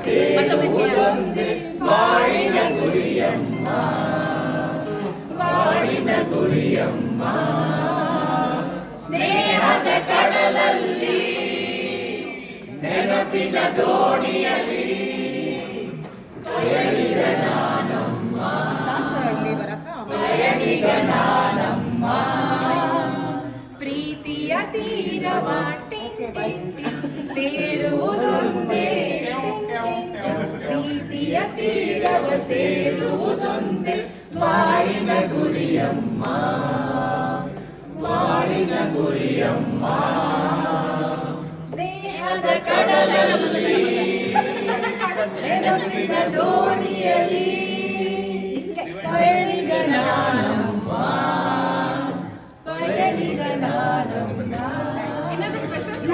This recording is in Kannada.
ಸೇರುವುದೊಂದೇ ಬಾಳಿನ ಗುರಿಯಮ್ಮ, ಬಾಳಿನ ಗುರಿಯಮ್ಮ. ಸ್ನೇಹದ ಕಡಲಲ್ಲಿ ನೆನಪಿನ ದೋಣಿಯಲ್ಲಿ ಪಯಣಿಗ ನಾನಮ್ಮ, ಪಯಣಿಗ ನಾನಮ್ಮ. ಪ್ರೀತಿಯ ತೀರವಾಟಿ ಸೇರುವುದೊಂದೇ, ಪ್ರೀತಿಯ ತೀರವ ಸೇರುವುದೊಂದೇ ಬಾಳಿನ ಗುರಿಯಮ್ಮ, ಬಾಳಿನ ಗುರಿಯಮ್ಮ. ಸ್ನೇಹದ ಕಡಲಲ್ಲಿ ನೆನಪಿನ ದೋಣಿಯಲ್ಲಿ ಪಯಣಿಗ ನಾನಮ್ಮ, ಪಯಣಿಗ ನಾನಮ್ಮ.